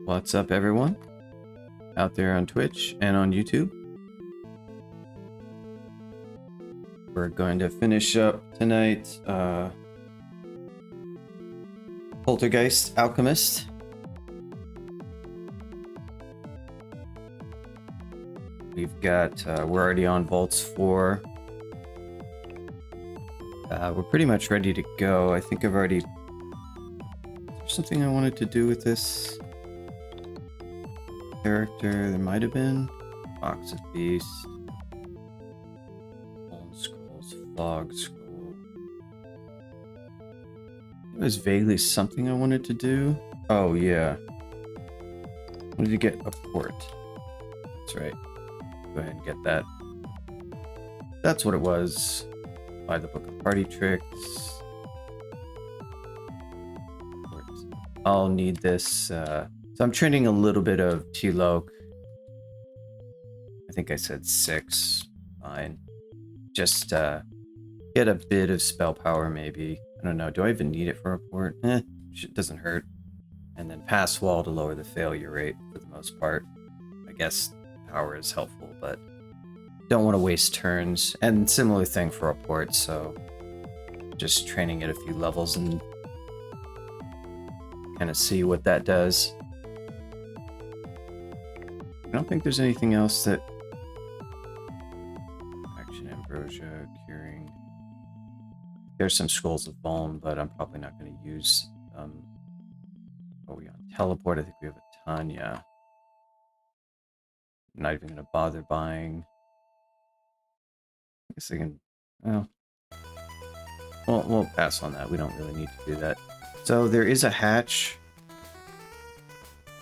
What's up, everyone? Out there on Twitch and on YouTube. We're going to finish up tonight Poltergeist Alchemist. We've got, we're already on Vaults 4. We're pretty much ready to go. I think I've already... There's something I wanted to do with this character. There might have been. Box of Beast. Bone Scrolls. Fog Scroll. It was vaguely something I wanted to do. Oh, yeah. I wanted to get a port. That's right. Go ahead and get that. That's what it was. Buy the Book of Party Tricks. I'll need this. So I'm training a little bit of T-Loc. I think I said 6. Fine. Just get a bit of spell power, maybe. I don't know. Do I even need it for a port? It doesn't hurt. And then pass wall to lower the failure rate for the most part. I guess power is helpful, but don't want to waste turns. And similar thing for a port, so just training it a few levels and kind of see what that does. I don't think there's anything else that... Action Ambrosia, Curing. There's some Scrolls of Vuln, but I'm probably not going to use... What are we on? Teleport, I think we have a ton, yeah. I'm not even going to bother buying. I guess I can... Well, we'll pass on that. We don't really need to do that. So there is a hatch.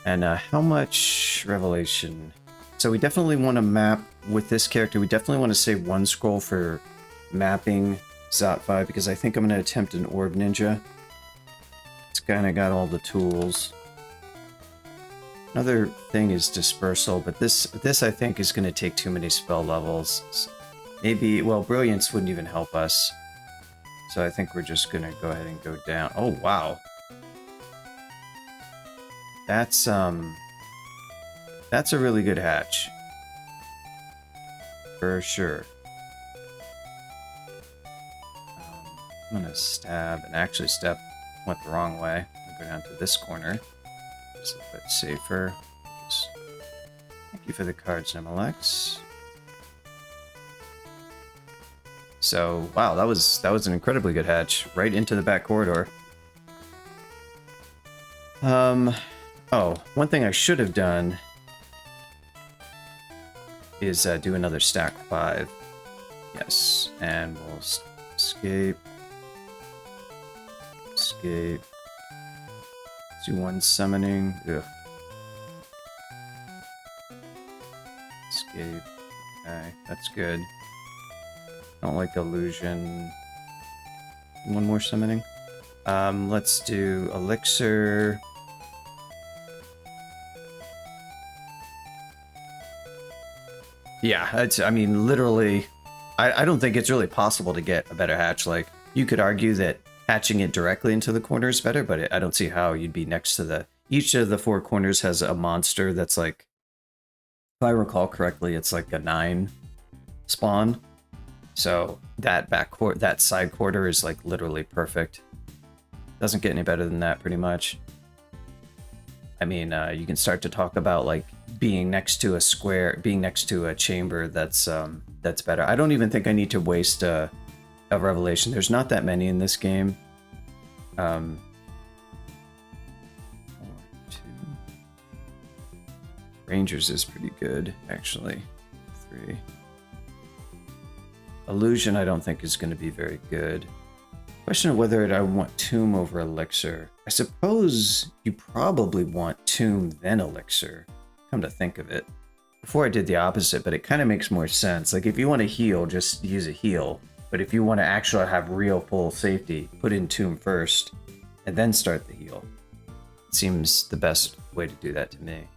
And how much revelation? So we definitely want to map with this character. We definitely want to save 1 scroll for mapping Zot 5 because I think I'm going to attempt an Orb Ninja. It's kind of got all the tools. Another thing is Dispersal, but this I think is going to take too many spell levels. Maybe, well, Brilliance wouldn't even help us. So I think we're just going to go ahead and go down. Oh, wow. That's a really good hatch. For sure. I'm going to stab, and actually step went the wrong way. I'm going to go down to this corner. Just a bit safer. Thank you for the cards, MLX. So, wow, that was an incredibly good hatch. Right into the back corridor. Oh, one thing I should have done is do another stack 5. Yes, and we'll escape. Escape. Let's do 1 summoning. Ugh. Escape. Okay, that's good. Don't like illusion. 1 more summoning. Let's do elixir. Yeah, it's, I mean, literally, I don't think it's really possible to get a better hatch. Like, you could argue that hatching it directly into the corner is better, but I don't see how you'd be next to the... Each of the 4 corners has a monster that's like, if I recall correctly, it's like a 9 spawn. So that that side quarter is like literally perfect. Doesn't get any better than that, pretty much. I mean, you can start to talk about like being next to a square, being next to a chamber that's better. I don't even think I need to waste a revelation. There's not that many in this game. 4, 2. Rangers is pretty good, actually. 3. Illusion, I don't think is going to be very good. Question of whether I want Tomb over Elixir. I suppose you probably want Tomb then Elixir, come to think of it. Before I did the opposite, but it kind of makes more sense. Like, if you want to heal, just use a heal. But if you want to actually have real full safety, put in Tomb first, and then start the heal. It seems the best way to do that to me.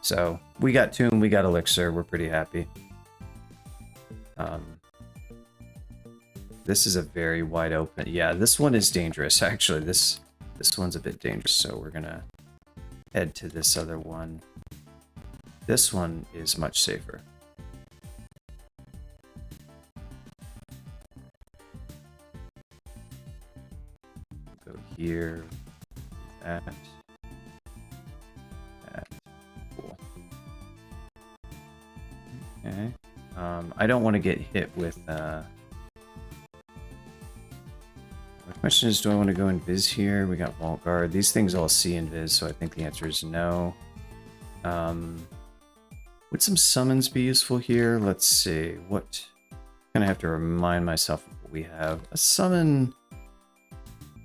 So, we got Tomb, we got Elixir, we're pretty happy. This is a very wide open... Yeah, this one is dangerous, actually. This This one's a bit dangerous, so we're gonna head to this other one. This one is much safer. Go here, that, that, cool. Okay, I don't want to get hit with, the question is, do I want to go invis here? We got Vault Guard. These things all see invis, so I think the answer is no. Would some summons be useful here? Let's see. What? I'm gonna have to remind myself of what we have. A summon.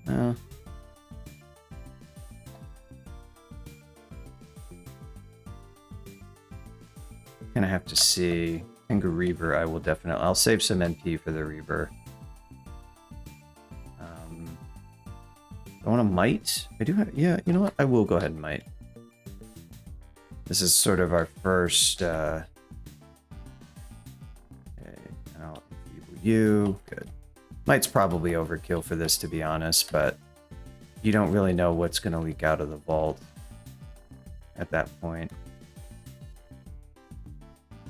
Gonna have to see. Kangaroo Reaver, I will definitely. I'll save some NP for the Reaver. I want a Might. I do have. Yeah, you know what? I will go ahead and Might. This is sort of our first. Okay, I'll enable you. Good. Might's probably overkill for this, to be honest, but you don't really know what's going to leak out of the vault at that point.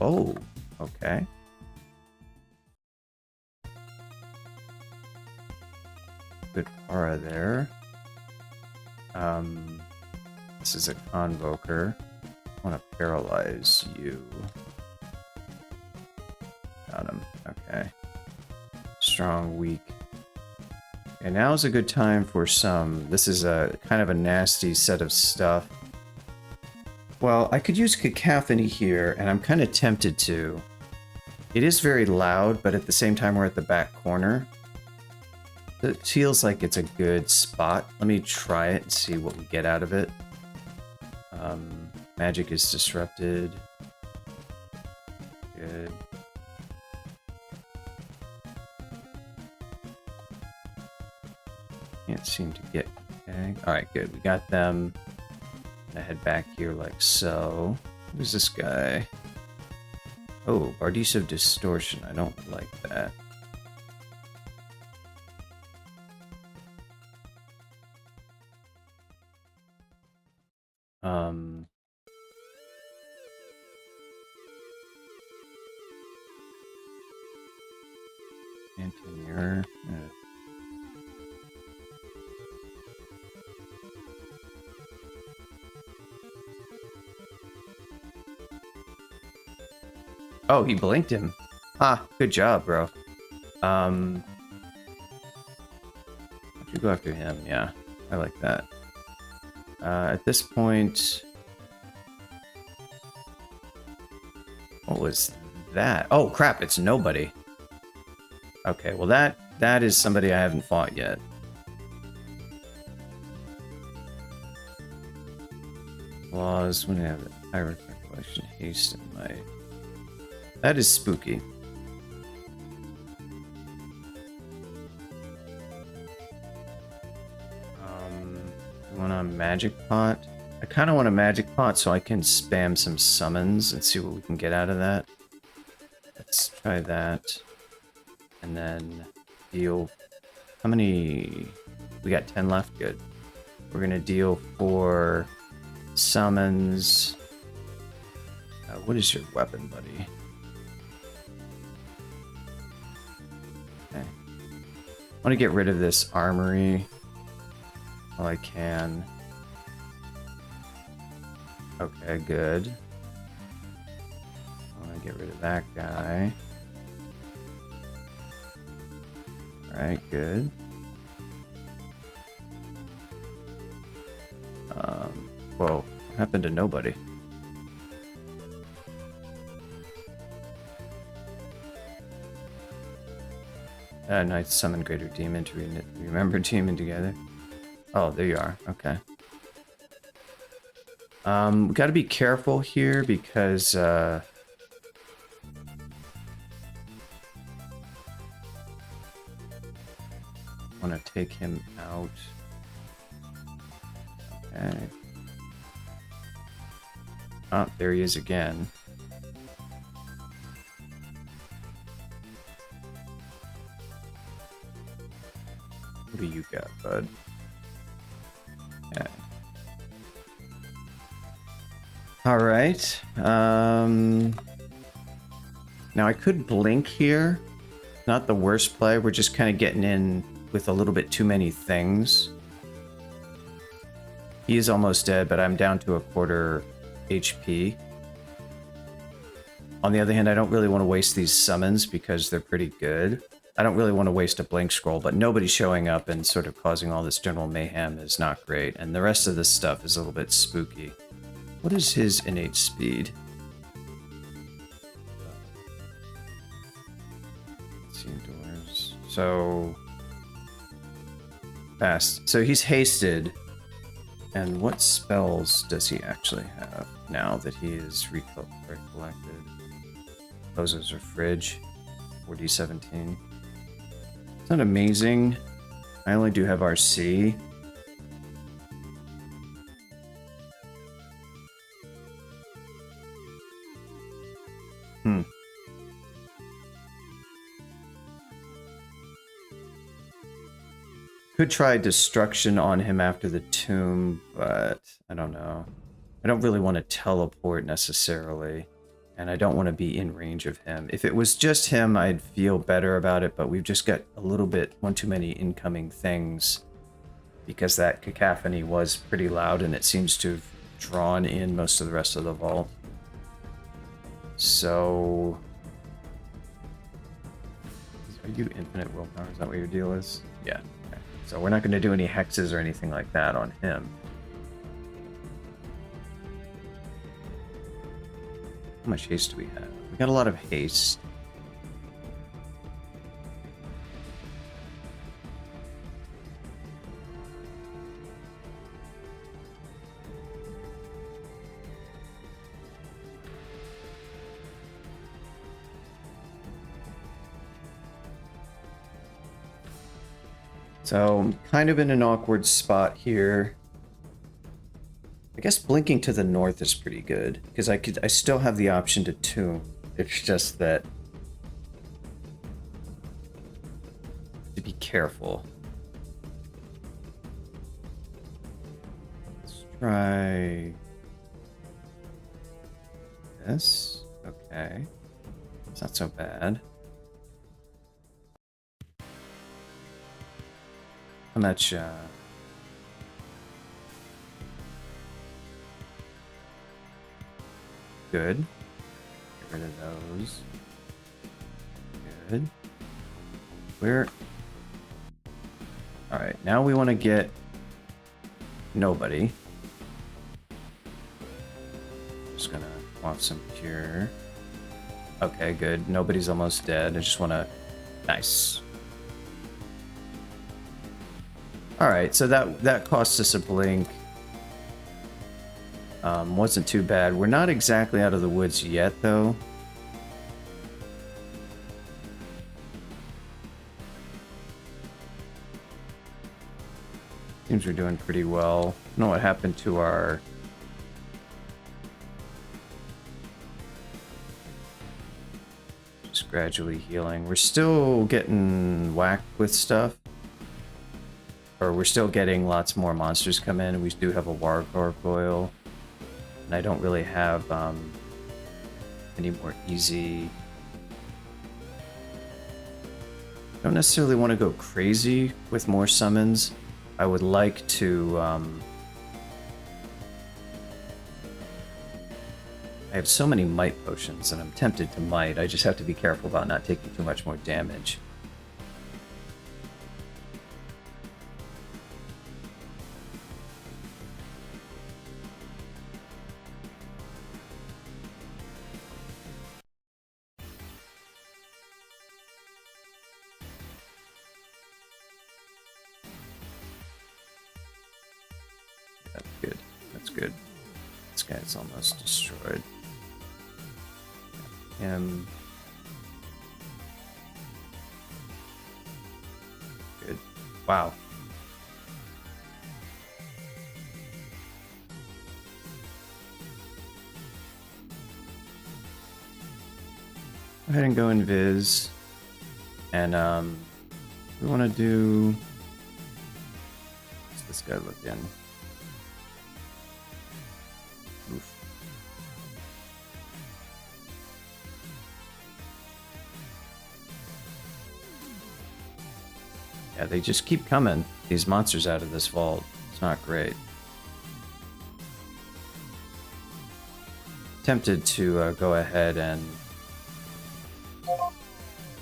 Oh, okay. Good aura there. This is a Convoker. I want to paralyze you. Got him. Okay. Strong, weak. And now is a good time for some. This is a kind of a nasty set of stuff. Well, I could use Cacophony here, and I'm kind of tempted to. It is very loud, but at the same time we're at the back corner. It feels like it's a good spot. Let me try it and see what we get out of it. Magic is disrupted. Good. Can't seem to get... Okay. Alright, good. We got them. I head back here like so. Who's this guy? Oh, Bardiso Distortion. I don't like that. Anti-mirror. Oh, he blinked him. Ah, good job, bro. Why don't you go after him? Yeah, I like that. At this point... What was that? Oh, crap, it's nobody. Okay, well that is somebody I haven't fought yet. Laws, when I have Pirate Recollection, Haste, and my... That is spooky. I want a Magic Pot. I kind of want a Magic Pot so I can spam some summons and see what we can get out of that. Let's try that. And then deal... How many... We got 10 left? Good. We're going to deal 4 summons. What is your weapon, buddy? Okay. I want to get rid of this armory while I can. Okay, good. I want to get rid of that guy. Alright, good. Whoa, what happened to nobody? Knights summon Greater Demon to remember Demon together. Oh, there you are. Okay. We gotta be careful here because, want to take him out. Okay. Oh, there he is again. What do you got, bud? Okay. All right. Now I could blink here. Not the worst play. We're just kind of getting in with a little bit too many things. He's almost dead, but I'm down to a quarter HP. On the other hand, I don't really want to waste these summons because they're pretty good. I don't really want to waste a blink scroll, but nobody showing up and sort of causing all this general mayhem is not great. And the rest of this stuff is a little bit spooky. What is his innate speed? Let's see, doors. So fast. So he's hasted. And what spells does he actually have now that he is recollected? Poses or fridge. 4d17. It's not amazing. I only do have RC. Could try destruction on him after the tomb, but I don't know. I don't really want to teleport necessarily, and I don't want to be in range of him. If it was just him, I'd feel better about it, but we've just got a little bit, one too many incoming things, because that cacophony was pretty loud, and it seems to have drawn in most of the rest of the vault. So... Are you infinite willpower? Is that what your deal is? Yeah. Okay. So we're not going to do any hexes or anything like that on him. How much haste do we have? We got a lot of haste. So I'm kind of in an awkward spot here. I guess blinking to the north is pretty good because I still have the option to tomb. It's just that to be careful. Let's try this. Okay. It's not so bad. How much good. Get rid of those. Good. Where? Alright, now we want to get nobody. Just gonna want some cure. Okay, good. Nobody's almost dead. I just want to... Nice. Alright, so that cost us a blink. Wasn't too bad. We're not exactly out of the woods yet, though. Seems we're doing pretty well. I don't know what happened to our... Just gradually healing. We're still getting whacked with stuff. Or we're still getting lots more monsters come in. We do have a war gargoyle. And I don't really have any more easy... Don't necessarily want to go crazy with more summons. I would like to... I have so many might potions and I'm tempted to might. I just have to be careful about not taking too much more damage. That's good. That's good. This guy's almost destroyed. Him. Good. Wow. Go ahead and go invis. And we want to do... What's this guy looking? Oof. Yeah, they just keep coming, these monsters out of this vault. It's not great. Tempted to go ahead and...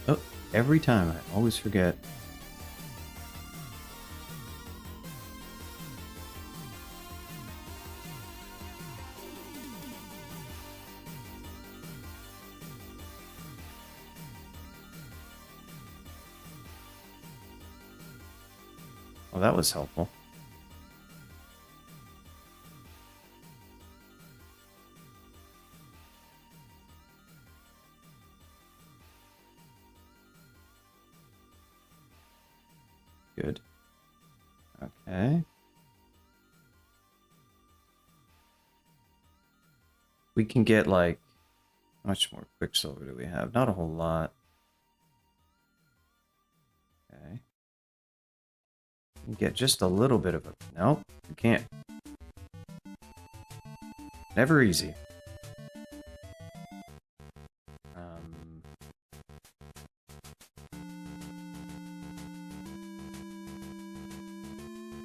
Oh, every time, I always forget. Well, that was helpful. Good. Okay. We can get, like, how much more Quicksilver do we have? Not a whole lot. Okay. We can get just a little bit of a... Nope, we can't. Never easy.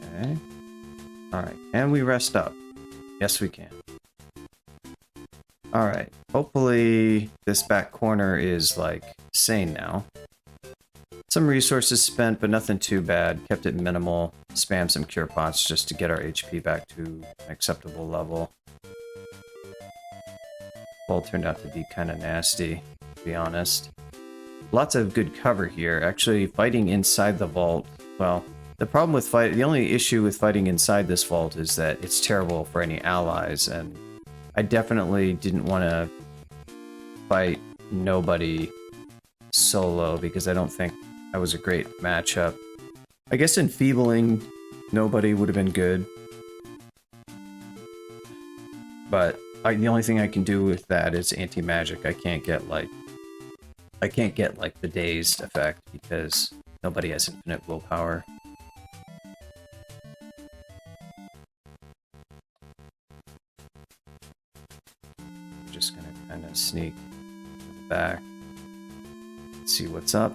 Okay. Alright, can we rest up? Yes, we can. Alright, hopefully this back corner is, like, sane now. Some resources spent, but nothing too bad. Kept it minimal. Spam some cure pots just to get our HP back to an acceptable level. Vault turned out to be kind of nasty, to be honest. Lots of good cover here. Actually, fighting inside the vault, well, the only issue with fighting inside this vault is that it's terrible for any allies, and I definitely didn't want to fight nobody solo because I don't think I was a great matchup. I guess enfeebling nobody would have been good, but the only thing I can do with that is anti-magic. I can't get like the dazed effect because nobody has infinite willpower. I'm just gonna kind of sneak to the back, see what's up.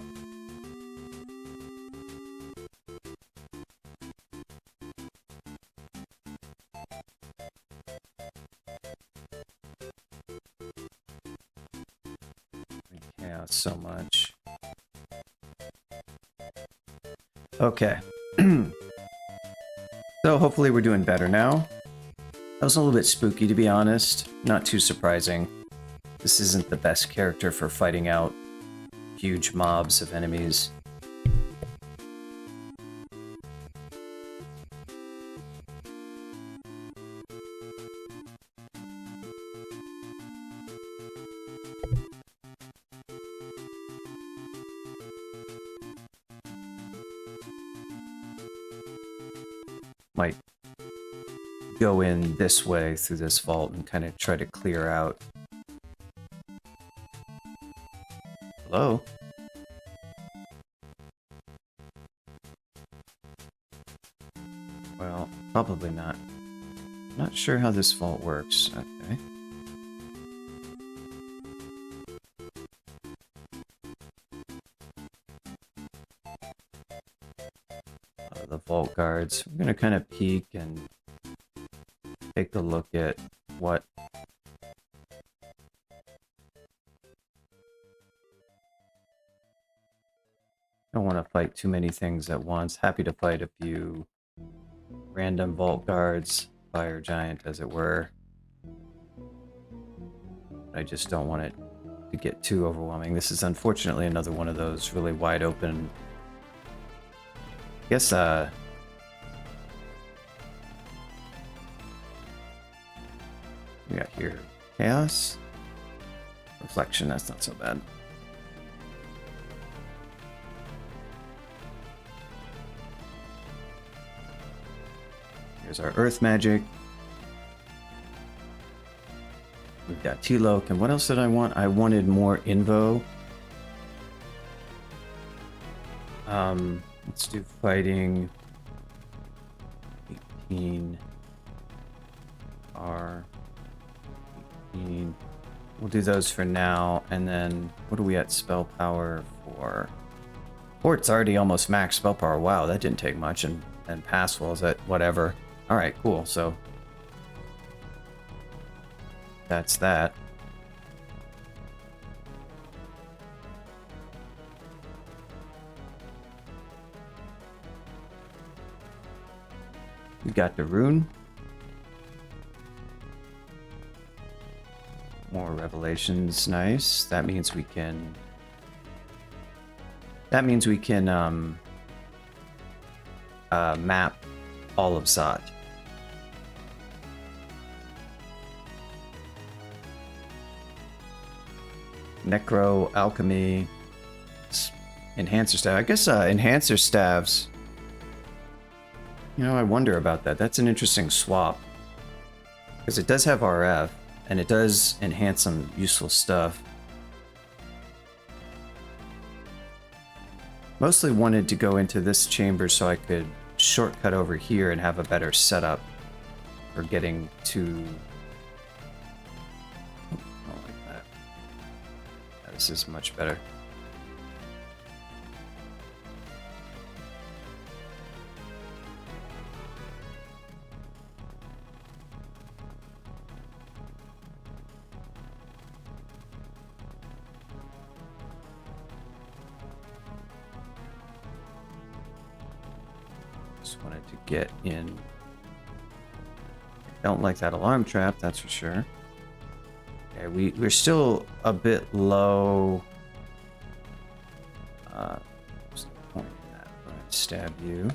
So much. Okay. So hopefully we're doing better now. That was a little bit spooky, to be honest. Not too surprising. This isn't the best character for fighting out huge mobs of enemies. Might go in this way through this vault and kind of try to clear out. Hello? Well, probably not. Not sure how this vault works. Okay. The vault guards. We're gonna kind of peek and take a look at what don't want to fight too many things at once. Happy to fight a few random vault guards, fire giant as it were. I just don't want it to get too overwhelming. This is unfortunately another one of those really wide open. I guess we got here chaos, reflection. That's not so bad. Here's our earth magic. We've got T-Loc, and what else did I want? I wanted more Invo. Let's do fighting. 18 R. 15. We'll do those for now, and then what are we at spell power for? Port's already almost max spell power. Wow, that didn't take much, and Passwell is at whatever. All right, cool. So that's that. We got the rune. More revelations, nice. That means we can. That means we can map all of Zot. Necro alchemy, enhancer staff. I guess enhancer staves. You know, I wonder about that. That's an interesting swap. Because it does have RF, and it does enhance some useful stuff. Mostly wanted to go into this chamber so I could shortcut over here and have a better setup for getting to... Oh, I don't like that. Yeah, this is much better. Wanted to get in. Don't like that alarm trap, that's for sure. Okay, we're still a bit low. What's the point in that? I'm gonna stab you.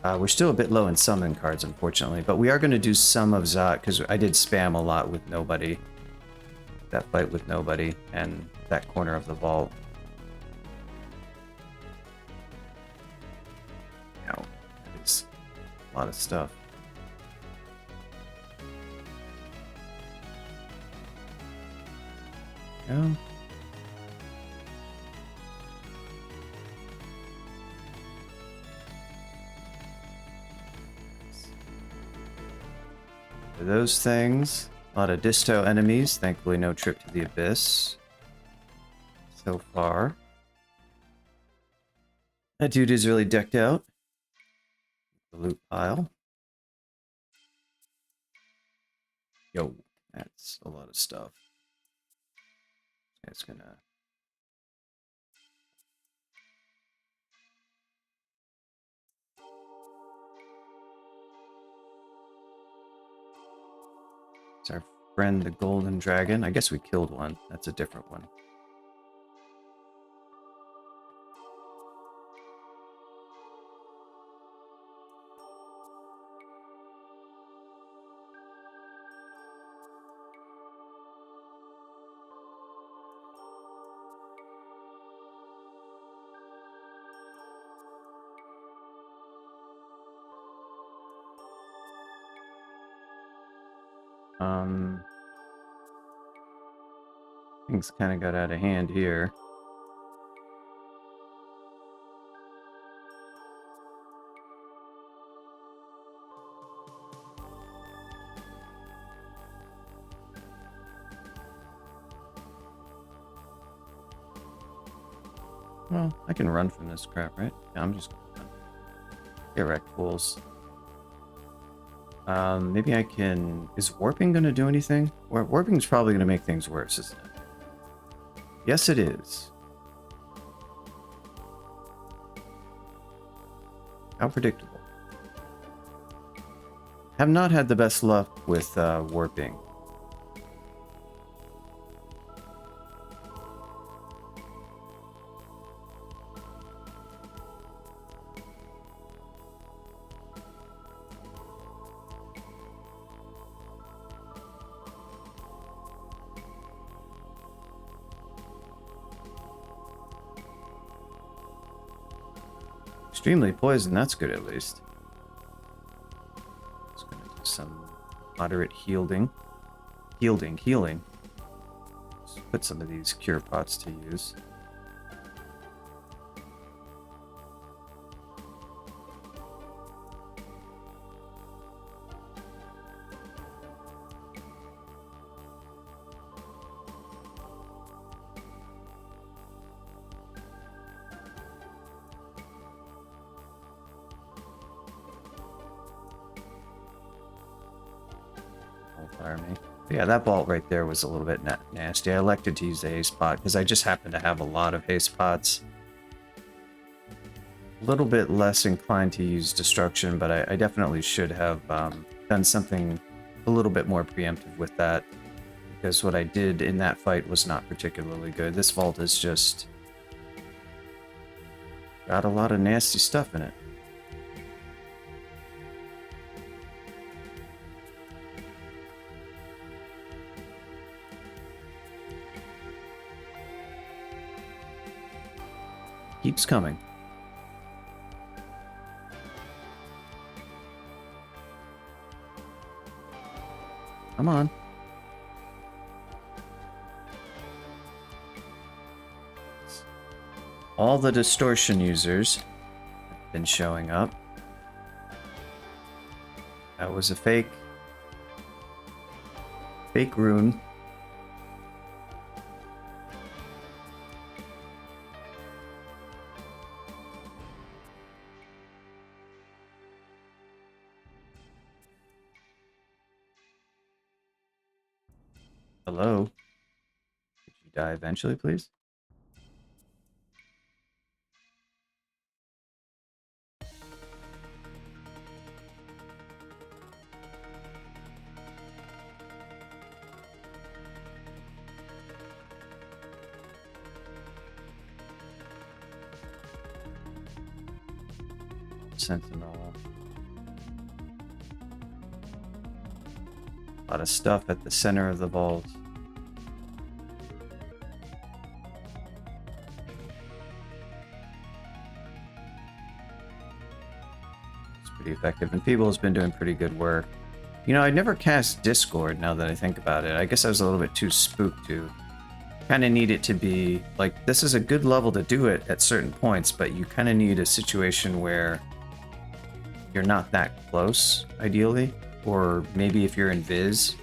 We're still a bit low in summon cards, unfortunately, but we are going to do some of Zot because I did spam a lot with nobody. That fight with nobody and that corner of the vault. A lot of stuff. Yeah. For those things, a lot of disto enemies. Thankfully, no trip to the abyss so far. That dude is really decked out. The loot pile. Yo, that's a lot of stuff. It's gonna... It's our friend the golden dragon. I guess we killed one. That's a different one. Things kind of got out of hand here. Well, I can run from this crap, right? Yeah, I'm just gonna get wrecked, fools. Maybe I can... Is warping gonna do anything? Warping's probably gonna make things worse, isn't it? Yes, it is. How predictable. Have not had the best luck with warping. Extremely poison, that's good at least. Just gonna do some moderate healing. Healing. Just put some of these cure pots to use. Army. But yeah, that vault right there was a little bit nasty. I elected to use the haste pot because I just happen to have a lot of haste pots. A little bit less inclined to use destruction, but I definitely should have done something a little bit more preemptive with that, because what I did in that fight was not particularly good. This vault is just got a lot of nasty stuff in it. Keeps coming. Come on. All the distortion users have been showing up. That was a fake rune. Hello? Could you die eventually, please? Sentinel. A lot of stuff at the center of the vault. It's pretty effective, and Feeble has been doing pretty good work. You know, I never cast Discord now that I think about it. I guess I was a little bit too spooked to kind of need it to be like, this is a good level to do it at certain points, but you kind of need a situation where you're not that close, ideally, or maybe if you're in Viz.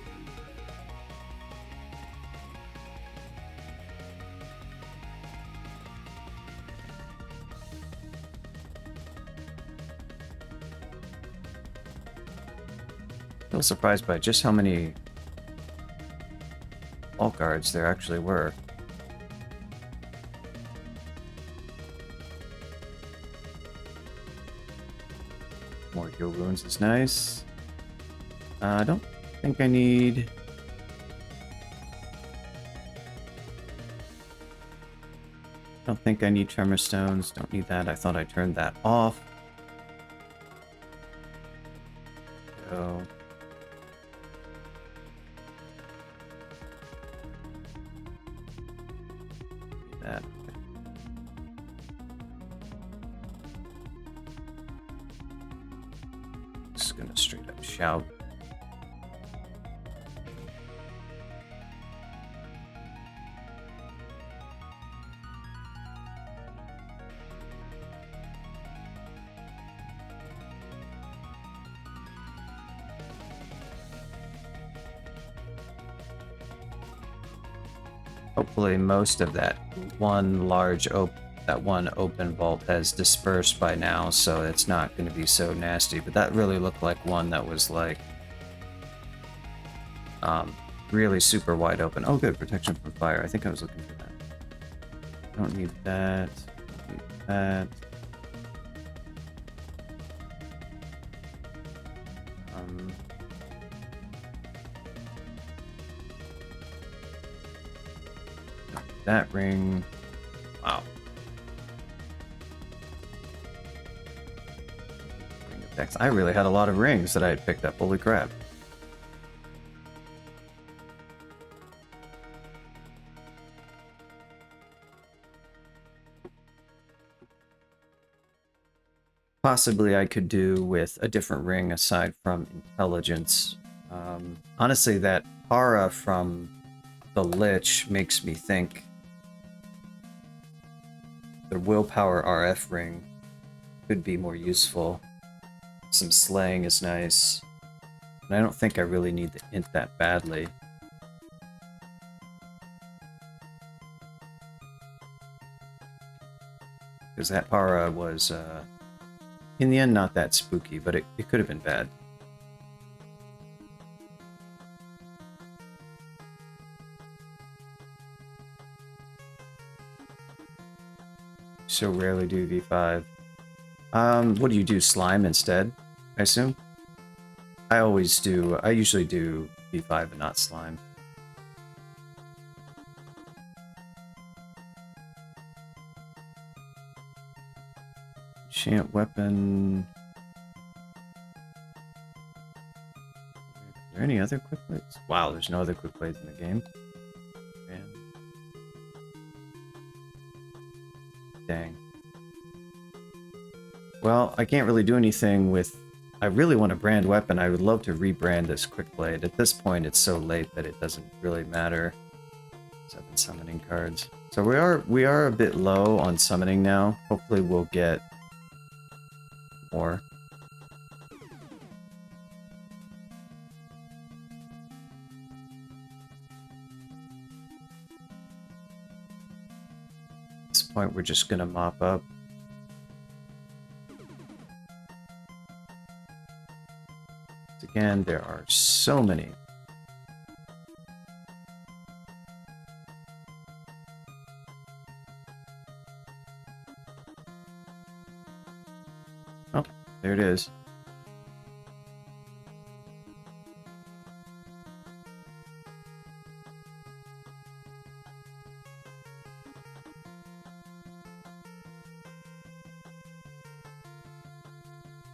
I was surprised by just how many vault guards there actually were. More heal wounds is nice. I don't think I need... don't think I need Tremor Stones. Don't need that. I thought I turned that off. So... that. Just gonna straight up shout. Hopefully most of that one open vault has dispersed by now, so it's not going to be so nasty. But that really looked like one that was like really super wide open. Oh good, protection from fire. I think I was looking for that. Don't need that. Don't need that. That ring. Wow. Ring effects. I really had a lot of rings that I had picked up. Holy crap. Possibly I could do with a different ring aside from intelligence. Honestly, that aura from the Lich makes me think the willpower RF ring could be more useful. Some slaying is nice. And I don't think I really need the int that badly. Because that para was, in the end, not that spooky, but it could have been bad. so rarely do V5. What do you do? Slime instead, I assume? I always do. I usually do V5 and not slime. Enchant weapon. Are there any other quick plays? Wow, there's no other quick plays in the game. Man. Dang. Well, I can't really do anything with... I really want a brand weapon. I would love to rebrand this quick blade. At this point, it's so late that it doesn't really matter. 7 summoning cards. So we are a bit low on summoning now. Hopefully we'll get more. At this point, we're just gonna mop up. Again, there are so many. Oh, there it is.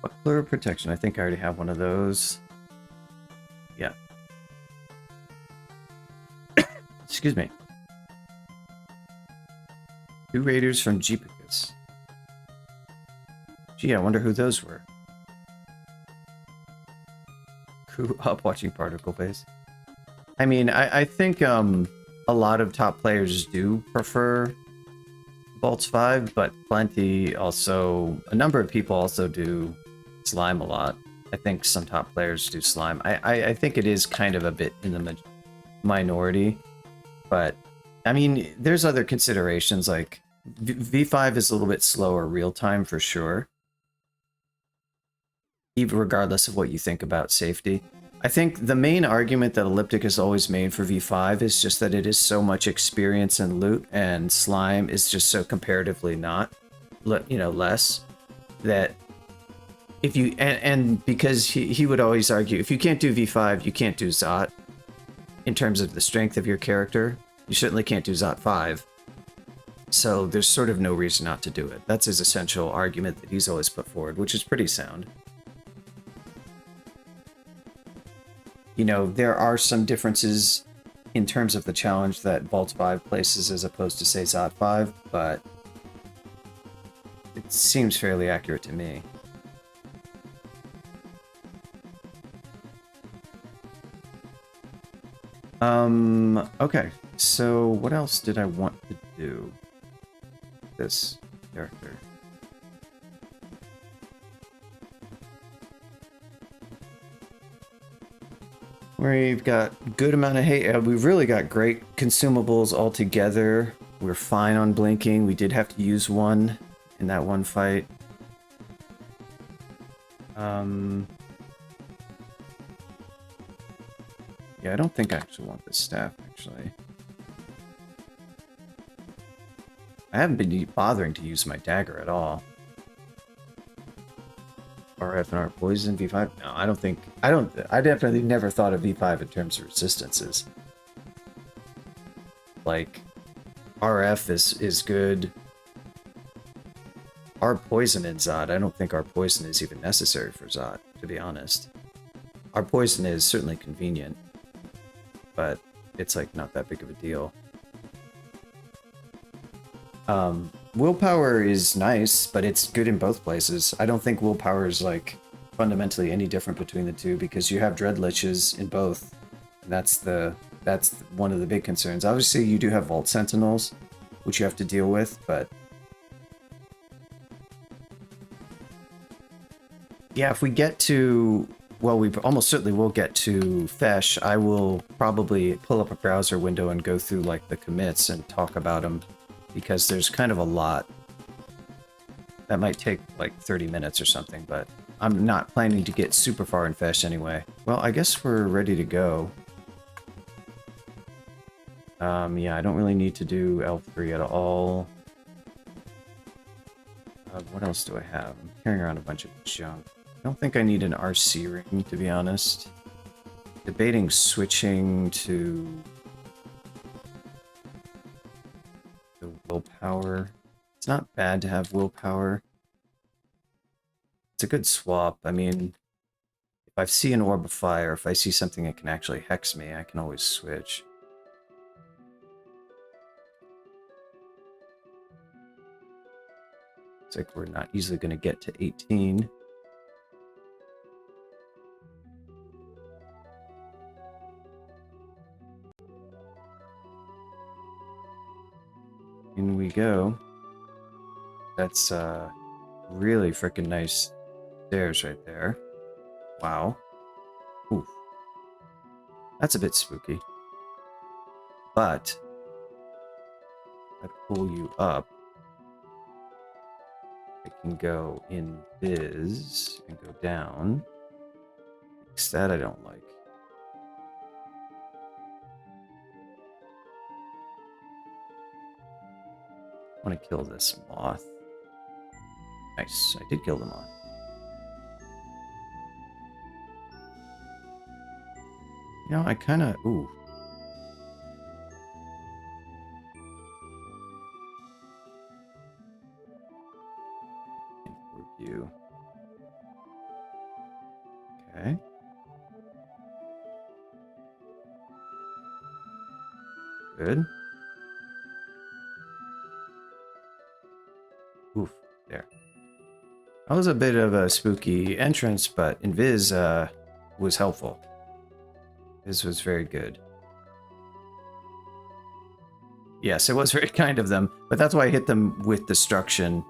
Buckler protection. I think I already have one of those. Yeah. Excuse me. 2 raiders from Jeepicus. Gee, I wonder who those were. Who up watching Particle Face? I mean, I think a lot of top players do prefer Bolts 5, but plenty also... A number of people also do Slime a lot. I think some top players do Slime. I think it is kind of a bit in the minority, but I mean, there's other considerations, like V5 is a little bit slower real time for sure, even regardless of what you think about safety. I think the main argument that Elliptic has always made for V5 is just that it is so much experience and loot, and Slime is just so comparatively not, less, that if you, and because he would always argue, if you can't do V5, you can't do Zot. In terms of the strength of your character, you certainly can't do Zot 5. So there's sort of no reason not to do it. That's his essential argument that he's always put forward, which is pretty sound. You know, there are some differences in terms of the challenge that Vault 5 places as opposed to, say, Zot 5, but it seems fairly accurate to me. Okay, so what else did I want to do with this character? We've got good amount of hate. We've really got great consumables all together. We're fine on blinking. We did have to use one in that one fight. Yeah, I don't think I actually want this staff, actually. I haven't been bothering to use my dagger at all. RF and R poison, V5? No, I definitely never thought of V5 in terms of resistances. Like, RF is good. Our poison in Zod, I don't think our poison is even necessary for Zod, to be honest. Our poison is certainly convenient, but it's like not that big of a deal. Willpower is nice, but it's good in both places. I don't think willpower is like fundamentally any different between the two because you have dread liches in both. And that's one of the big concerns. Obviously, you do have Vault Sentinels, which you have to deal with, but yeah, if we get to, well, we almost certainly will get to Fesh, I will probably pull up a browser window and go through like the commits and talk about them, because there's kind of a lot. That might take like 30 minutes or something, but I'm not planning to get super far in Fesh anyway. Well, I guess we're ready to go. Yeah, I don't really need to do L3 at all. What else do I have? I'm carrying around a bunch of junk. I don't think I need an RC ring, to be honest. Debating switching to the willpower. It's not bad to have willpower. It's a good swap. I mean, if I see an orb of fire, if I see something that can actually hex me, I can always switch. Looks like we're not easily going to get to 18. In we go. That's really freaking nice stairs right there. Wow. Oof. That's a bit spooky. But if I pull you up, I can go in Viz and go down. That I don't like. I want to kill this moth. Nice, I did kill the moth. You know, I kind of... Ooh. Review. Okay. Good. Oof, there. That was a bit of a spooky entrance, but Invis was helpful. This was very good. Yes, it was very kind of them, but that's why I hit them with destruction.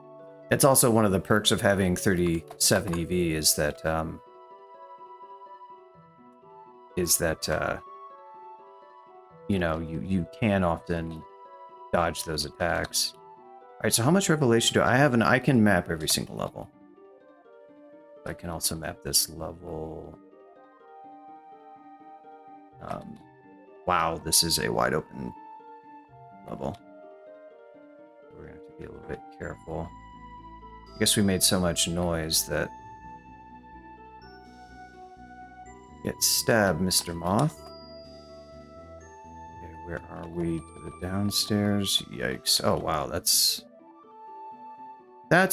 It's also one of the perks of having 37 EV is that you know, you can often dodge those attacks. All right, so how much revelation do I have? I can map every single level. I can also map this level. Wow, this is a wide open level. We're gonna have to be a little bit careful. I guess we made so much noise that... Get stabbed, Mr. Moth. Okay, where are we? To the downstairs? Yikes. Oh, wow, that's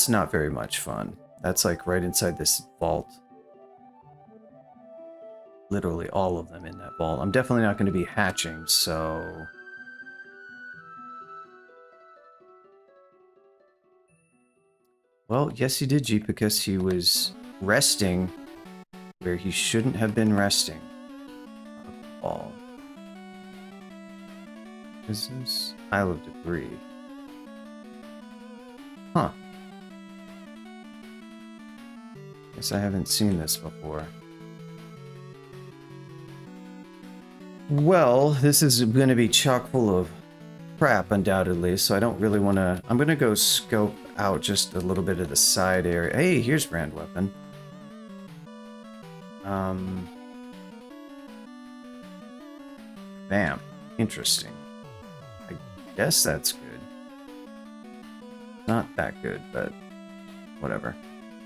not very much fun. That's like right inside this vault. Literally all of them in that vault. I'm definitely not going to be hatching, so... Well, yes he did, G, because he was resting where he shouldn't have been resting. All. Is this Isle of Debris? Huh. Guess I haven't seen this before. Well, this is going to be chock full of crap, undoubtedly, so I don't really want to... I'm going to go scope out just a little bit of the side area. Hey, here's Brand Weapon. Bam. Interesting. I guess that's good. Not that good, but whatever.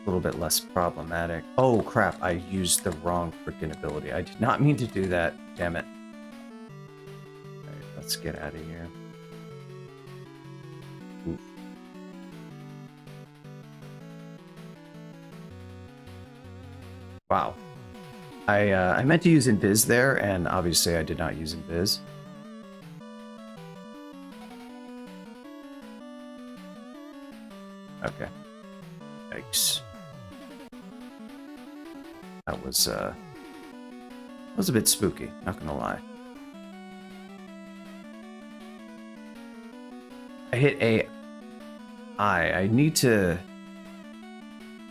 A little bit less problematic. Oh, crap. I used the wrong freaking ability. I did not mean to do that. Damn it. Alright, let's get out of here. Oof. Wow. I meant to use Invis there, and obviously I did not use Invis. Okay. Yikes. That was a bit spooky, not gonna lie. I hit A. I need to...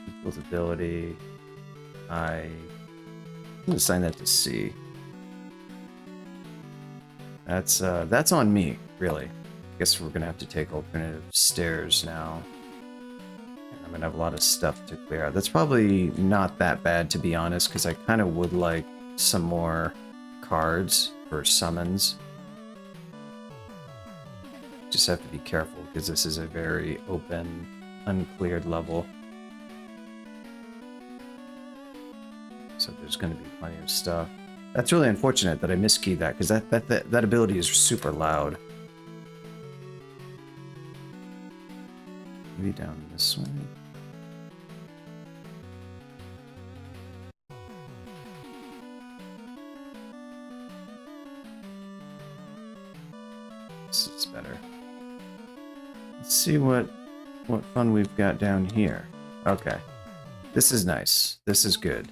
Equals ability. I'm gonna assign that to C. That's on me, really. I guess we're gonna have to take alternative stairs now. And I'm gonna have a lot of stuff to clear out. That's probably not that bad, to be honest, because I kind of would like some more cards for summons. Just have to be careful, because this is a very open uncleared level. So there's going to be plenty of stuff. That's really unfortunate that I miskeyed that, because that ability is super loud. Maybe down this way. This is better. Let's see what fun we've got down here. Okay. This is nice. This is good.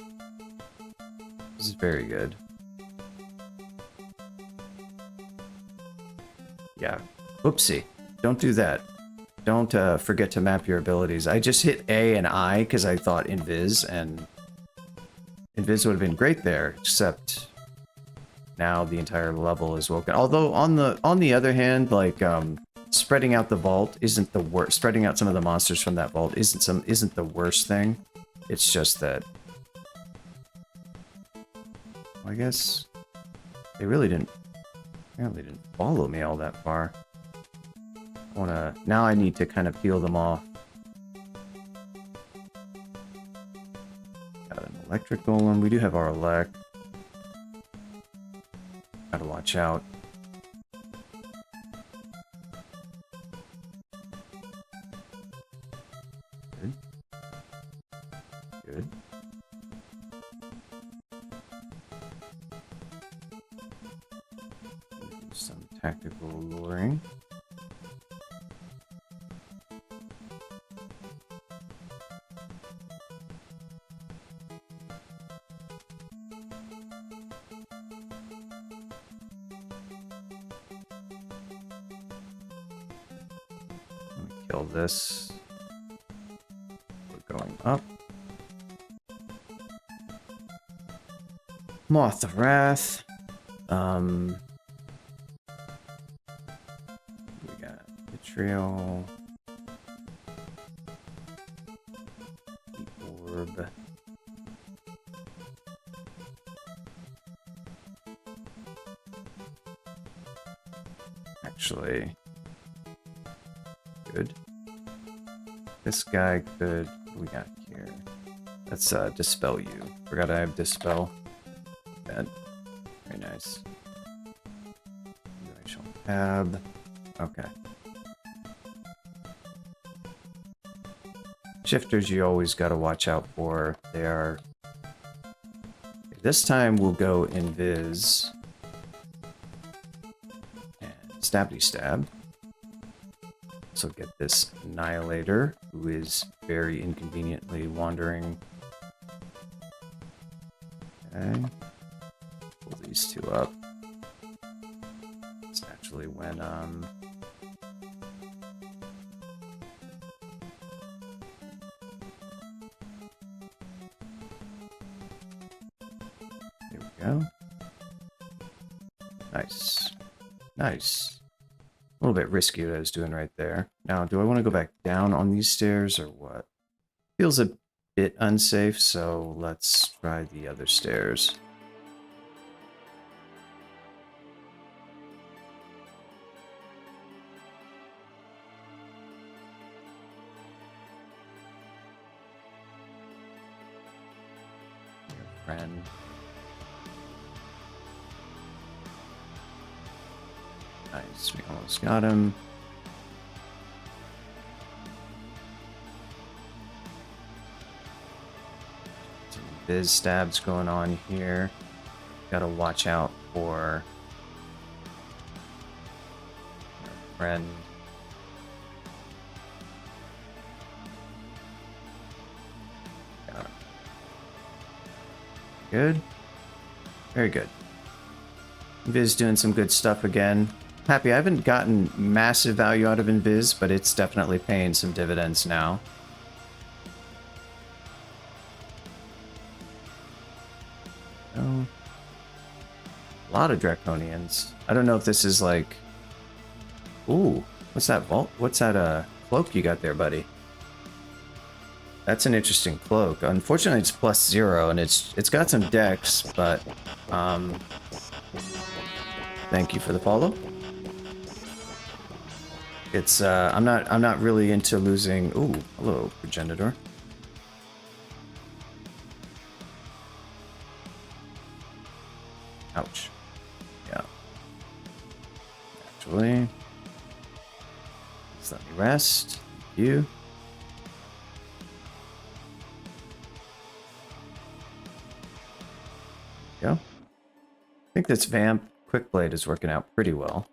This is very good. Yeah. Oopsie. Don't do that. Don't forget to map your abilities. I just hit A and I because I thought Invis, and Invis would have been great there, except now the entire level is woken. Although on the other hand, like spreading out the vault isn't the worst. Spreading out some of the monsters from that vault isn't the worst thing. It's just that I guess they apparently didn't follow me all that far. Now I need to kind of peel them off. Got an electric golem. We do have our elect. Gotta watch out. Good. Good. Some tactical luring. Kill this. We're going up. Moth of Wrath. We got Vitriol. The Orb. Actually, good. This guy could. What do we got here? Let's dispel you. Forgot I have dispel. Bad. Very nice. I shall tab. Okay. Shifters you always got to watch out for. They are. This time we'll go Invis. And Stabby Stab. So get this Annihilator, who is very inconveniently wandering. Okay. Pull these two up. It's actually when here we go. Nice. Nice. A little bit risky what I was doing right there. Now, do I want to go back down on these stairs or what? Feels a bit unsafe, so let's try the other stairs. Your friend. Nice, we almost got him. Some biz stabs going on here. Gotta watch out for our friend. Got him. Good. Very good. Viz doing some good stuff again. Happy I haven't gotten massive value out of Invis, but it's definitely paying some dividends now. Oh. A lot of Draconians. I don't know if this is like... Ooh, what's that vault? What's that cloak you got there, buddy? That's an interesting cloak. Unfortunately, it's +0, and it's got some dex, but... Thank you for the follow. It's I'm not really into losing. Ooh, hello, progenitor. Ouch. Yeah. Actually, just let me rest. Thank you. Go. I think this vamp quick blade is working out pretty well.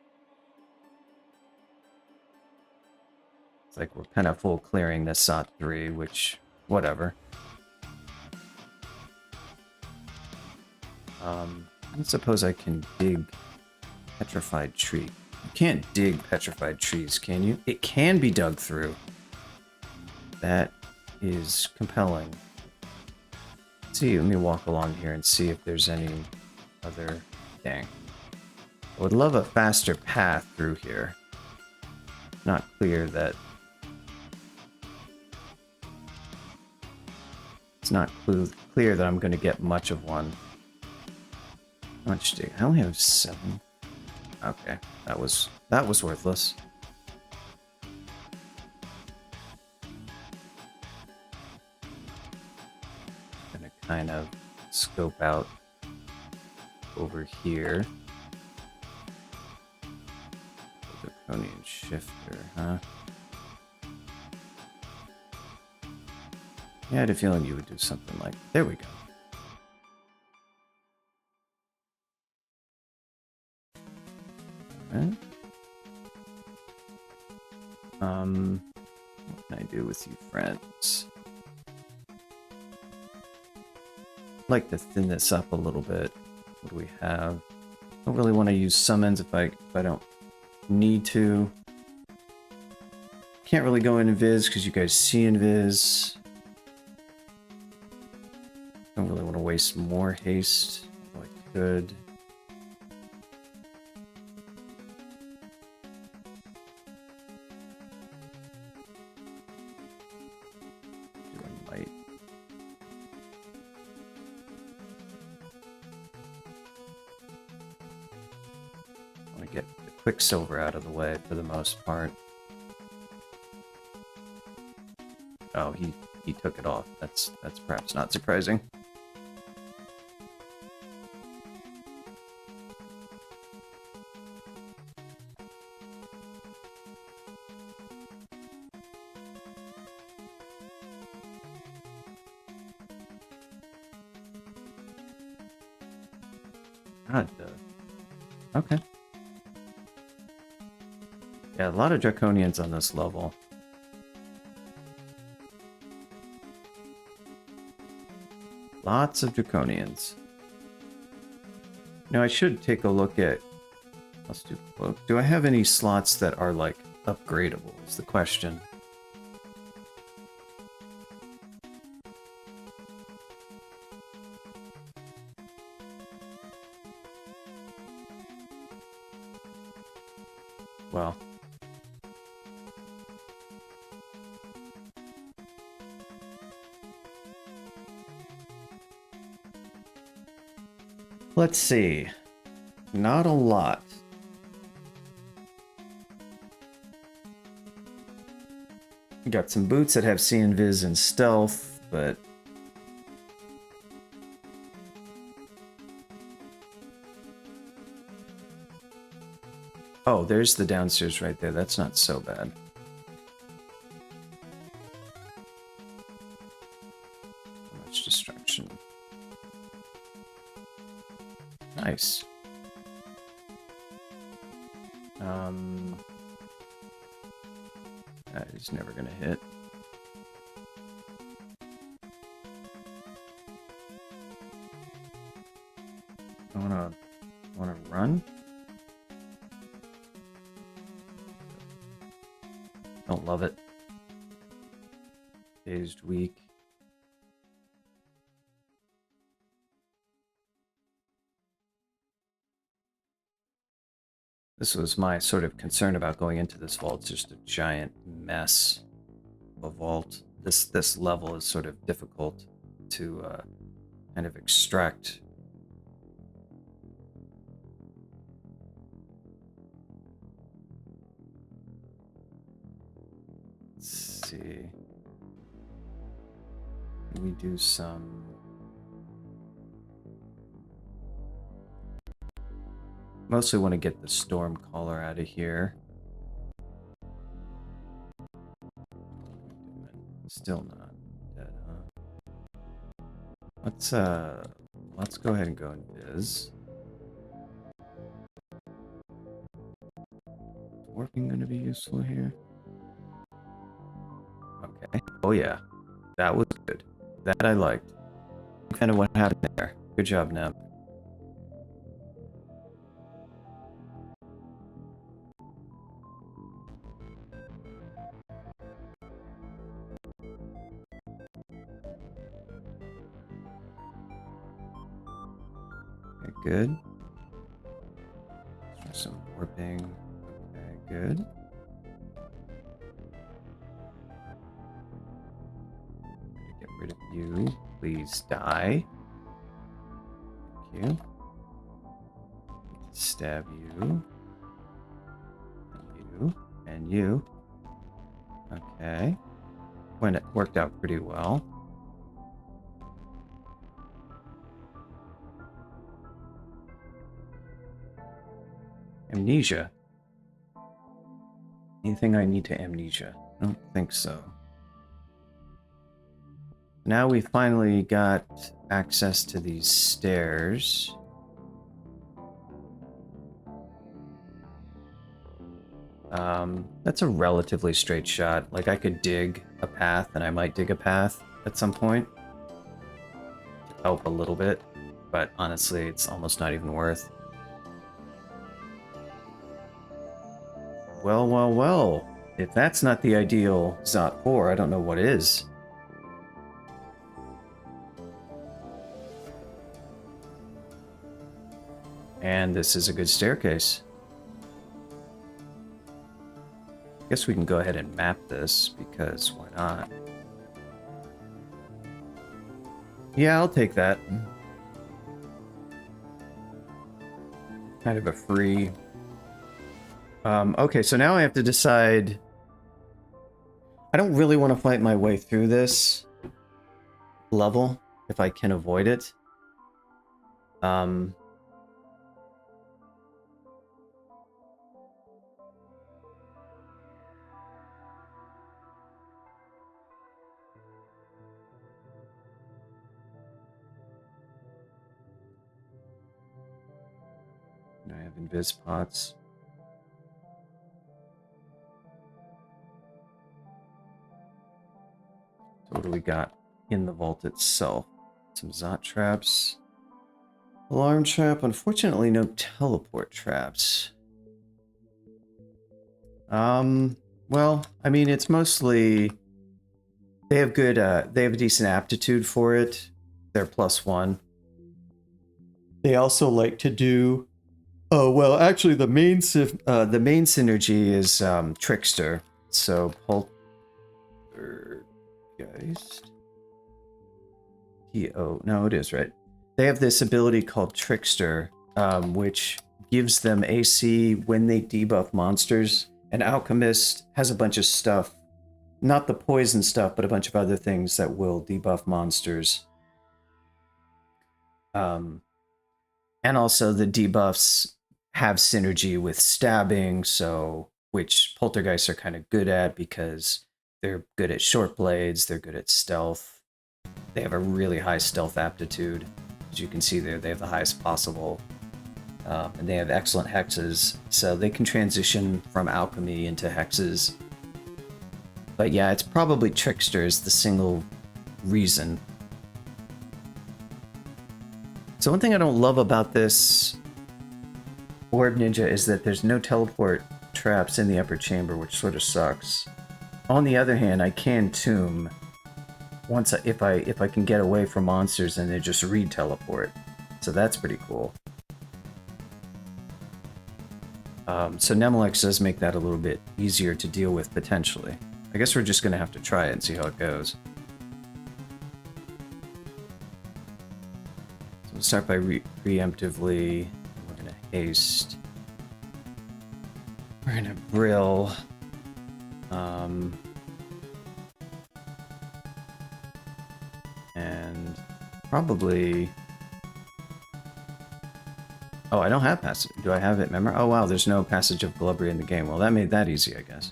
It's like we're kind of full clearing this SOT 3, which, whatever. I don't suppose I can dig petrified tree. You can't dig petrified trees, can you? It can be dug through. That is compelling. Let's see, let me walk along here and see if there's any other... Dang. I would love a faster path through here. Not clear that... It's not clear that I'm going to get much of one. How much dig? I only have 7. Okay, that was worthless. Gonna kind of scope out over here. Draconian shifter, huh? Yeah, I had a feeling you would do something like... There we go. Alright. What can I do with you, friends? I'd like to thin this up a little bit. What do we have? I don't really want to use summons if I don't need to. Can't really go in Invis because you guys see Invis. Don't really want to waste more haste. Well, I could. Might. I want to get the Quicksilver out of the way for the most part. Oh, he took it off. That's perhaps not surprising. God, okay. Yeah, a lot of Draconians on this level. Lots of Draconians. Now I should take a look at... Let's do cloak. Do I have any slots that are, like, upgradable is the question. Well... Let's see. Not a lot. We got some boots that have see invis and stealth, but... Oh, there's the downstairs right there. That's not so bad. So much destruction. Nice. That is never gonna hit. I wanna run? Don't love it. Dazed weak. This was my sort of concern about going into this vault. It's just a giant mess of a vault. This level is sort of difficult to kind of extract. see. Can we do some... Mostly want to get the storm caller out of here. Still not dead, huh? Let's go ahead and go in Viz. Is warping gonna be useful here? Okay. Oh yeah. That was good. That I liked. Kind of what happened there. Good job, Neb. Okay, good. Some warping. Okay, good. Get rid of you. Please die. Thank you. Stab you. And you. And you. Okay. When it worked out pretty well. Amnesia. Anything I need to amnesia? I don't think so. Now we finally got access to these stairs. That's a relatively straight shot. Like, I could dig a path, and I might dig a path at some point to help a little bit, but honestly, it's almost not even worth. Well, well, well. If that's not the ideal Zot 4, I don't know what is. And this is a good staircase. I guess we can go ahead and map this, because why not? Yeah, I'll take that. Kind of a free... okay, so now I have to decide... I don't really want to fight my way through this level, if I can avoid it. I have invis pots. So what do we got in the vault itself? Some Zot traps. Alarm trap. Unfortunately, no teleport traps. Well, I mean, it's mostly... They have good, they have a decent aptitude for it. They're +1. They also like to do... Oh, well, actually, the main synergy is Trickster. So, Poltergeist. No, it is, right. They have this ability called Trickster, which gives them AC when they debuff monsters. And Alchemist has a bunch of stuff. Not the poison stuff, but a bunch of other things that will debuff monsters. And also the debuffs have synergy with stabbing, so which poltergeists are kind of good at because they're good at short blades, they're good at stealth. They have a really high stealth aptitude. As you can see there, they have the highest possible. And they have excellent hexes, so they can transition from alchemy into hexes. But yeah, it's probably Trickster is the single reason. So one thing I don't love about this Orb Ninja is that there's no teleport traps in the upper chamber, which sort of sucks. On the other hand, I can tomb if I can get away from monsters and they just re-teleport. So that's pretty cool. So Nemelex does make that a little bit easier to deal with potentially. I guess we're just gonna have to try it and see how it goes. So we'll start by preemptively. We're gonna haste. We're gonna brill. probably... Oh, I don't have passage. Do I have it memorized? Oh, wow, there's no passage of Glubbery in the game. Well, that made that easy, I guess.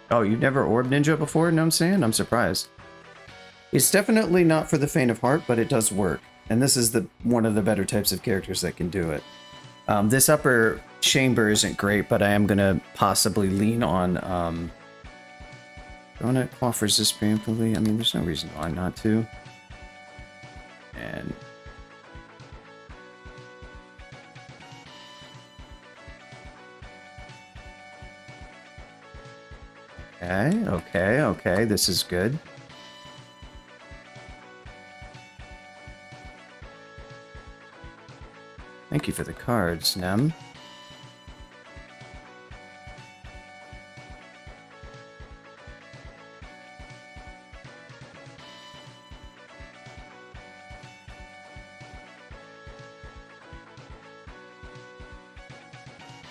Oh, you've never Orb Ninja before? No, I'm saying? I'm surprised. It's definitely not for the faint of heart, but it does work. And this is one of the better types of characters that can do it. This upper chamber isn't great, but I am going to possibly lean on... Don't it quaff resist preemptively? I mean, there's no reason why not to. And... Okay, this is good. Thank you for the cards, Nem.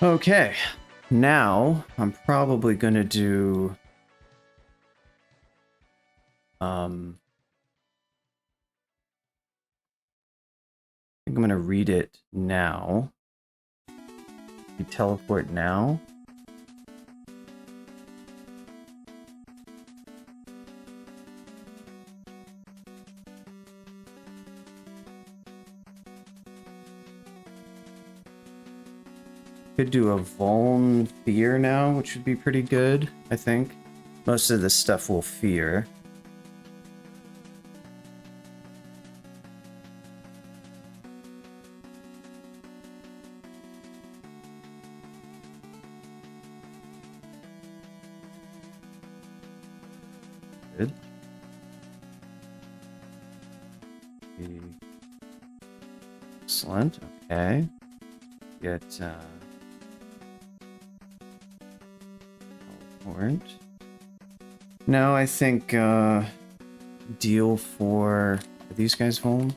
Okay, now I'm probably gonna do... I think I'm gonna read it now. You teleport now. Could do a Vuln Fear now, which would be pretty good, I think. Most of this stuff will fear. Good. Excellent, okay. Get, teleport. No, I think, deal for... Are these guys home?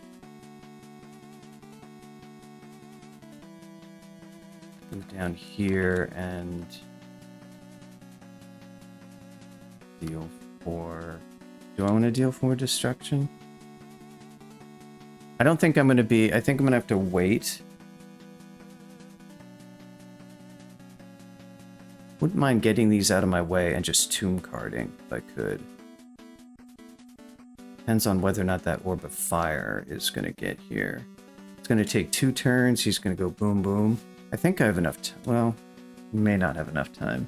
Move down here and... Deal for... Do I want to deal for destruction? I don't think I'm going to be... I think I'm going to have to wait. Wouldn't mind getting these out of my way and just tomb carding if I could. Depends on whether or not that Orb of Fire is going to get here. It's going to take 2 turns. He's going to go boom boom. I think I have enough time. Well, may not have enough time.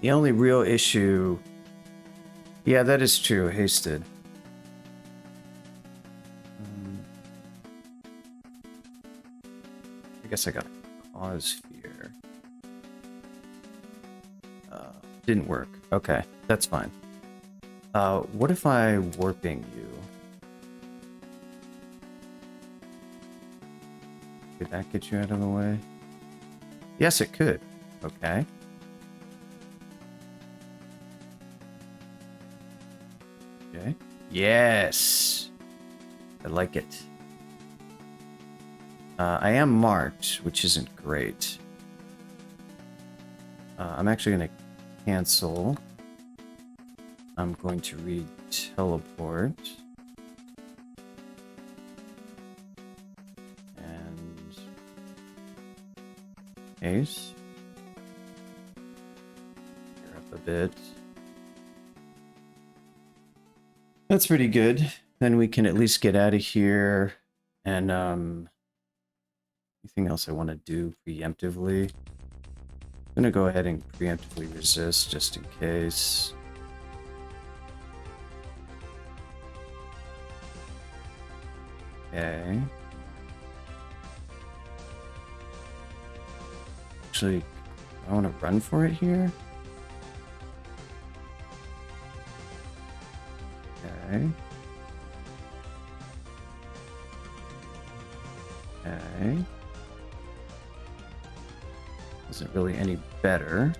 The only real issue... Yeah, that is true. Hasted. I guess I got a cause fear. Didn't work. Okay, that's fine. What if I warping you? Could that get you out of the way? Yes, it could. Okay. Okay. Yes! I like it. I am marked, which isn't great. I'm actually going to cancel. I'm going to read teleport. And... Ace. Gear up a bit. That's pretty good. Then we can at least get out of here. And, anything else I want to do preemptively? I'm gonna go ahead and preemptively resist just in case. Okay. Actually, I want to run for it here. Okay. Isn't really any better.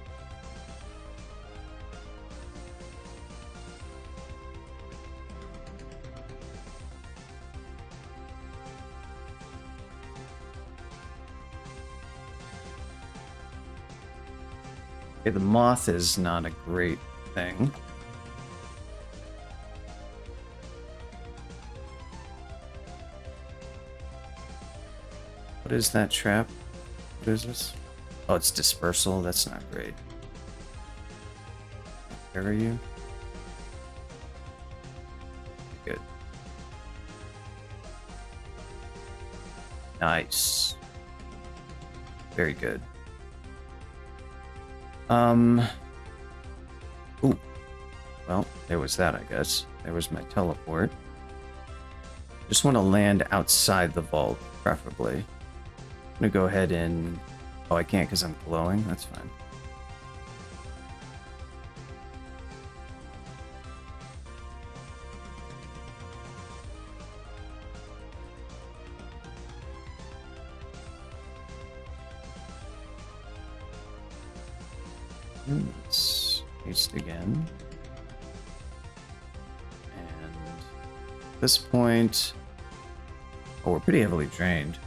Okay, the moth is not a great thing. What is that trap? What is this? Oh, it's dispersal. That's not great. Where are you? Good. Nice. Very good. Ooh. Well, there was that, I guess. There was my teleport. Just want to land outside the vault, preferably. I'm gonna go ahead and... Oh, I can't because I'm glowing? That's fine. Let's paste again. And at this point... Oh, we're pretty heavily drained.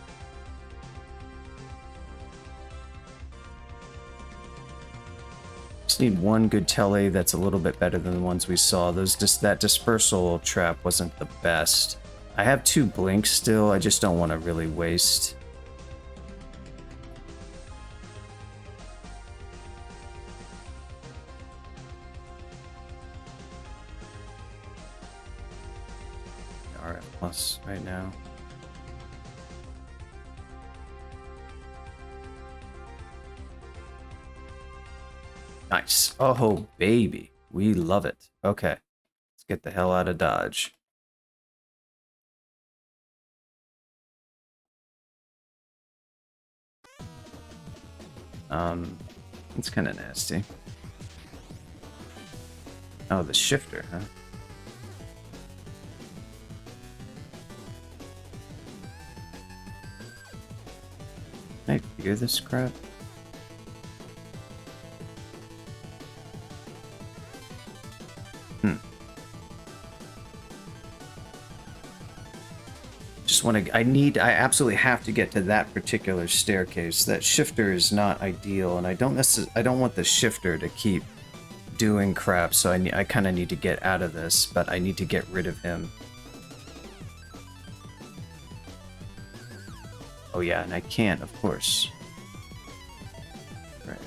Just need one good tele that's a little bit better than the ones we saw. That dispersal trap wasn't the best. I have 2 blinks still, I just don't want to really waste. RF plus right now. Nice. Oh, baby. We love it. Okay. Let's get the hell out of Dodge. It's kind of nasty. Oh, the shifter, huh? Can I fear this crap? Just want to... I absolutely have to get to that particular staircase. That shifter is not ideal, and I don't want the shifter to keep doing crap, so I kind of need to get out of this, but I need to get rid of him. Oh yeah, and I can't, of course. Right.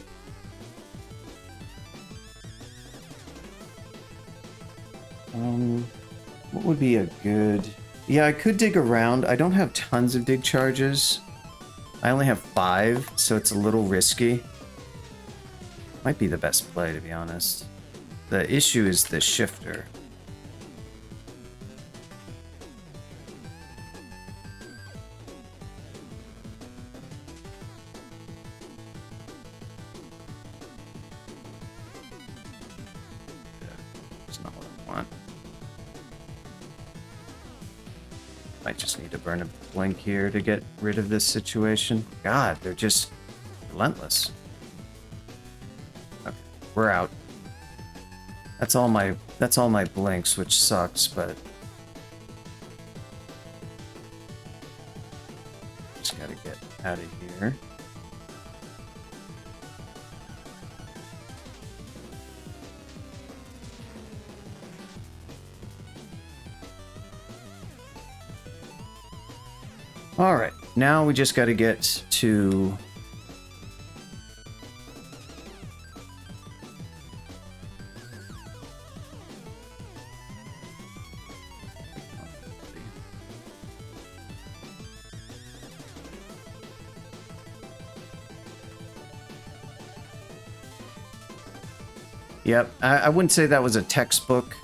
What would be a good... Yeah, I could dig around. I don't have tons of dig charges. I only have 5, so it's a little risky. Might be the best play, to be honest. The issue is the shifter. That's not what I want. Might just need to burn a blink here to get rid of this situation. God, they're just relentless. Okay, we're out. That's all my blinks, which sucks, but just gotta get out of here. All right, now we just got to get to... Yep, I wouldn't say that was a textbook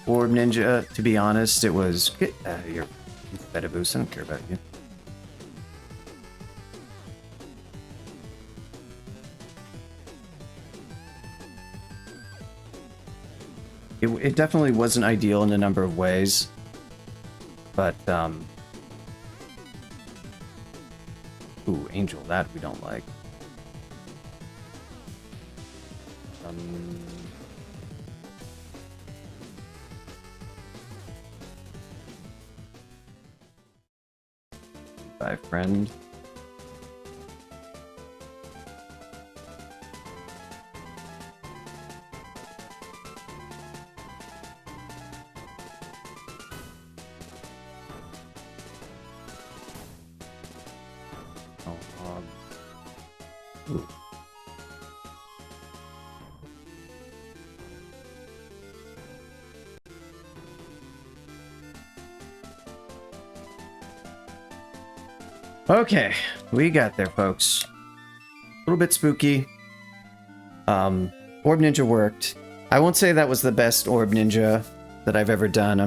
Orb Ninja, to be honest. It was... Get out of here, Beta Boost, I don't care about you. It definitely wasn't ideal in a number of ways, but, ooh, Angel, that we don't like. Bye, friend. Ooh. Okay, we got there, folks. A little bit spooky. Orb Ninja worked. I won't say that was the best Orb Ninja that I've ever done.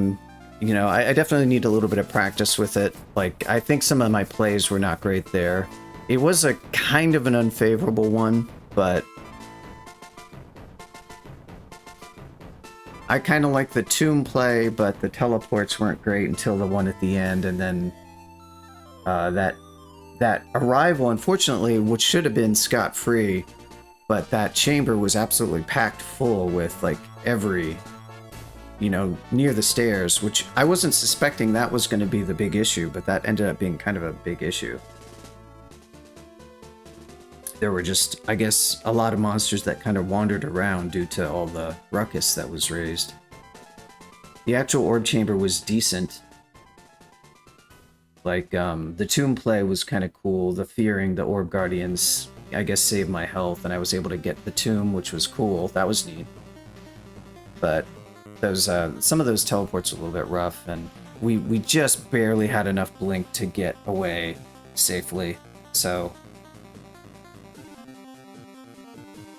I definitely need a little bit of practice with it. Like, I think some of my plays were not great there. It was a kind of an unfavorable one, but I kind of like the tomb play, but the teleports weren't great until the one at the end, and then that arrival, unfortunately, which should have been scot-free, but that chamber was absolutely packed full with, like, every, near the stairs, which I wasn't suspecting that was going to be the big issue, but that ended up being kind of a big issue. There were just, I guess, a lot of monsters that kind of wandered around due to all the ruckus that was raised. The actual orb chamber was decent. Like, the tomb play was kind of cool. The fearing the orb guardians, I guess, saved my health, and I was able to get the tomb, which was cool. That was neat. But those, some of those teleports were a little bit rough, and we just barely had enough blink to get away safely, so...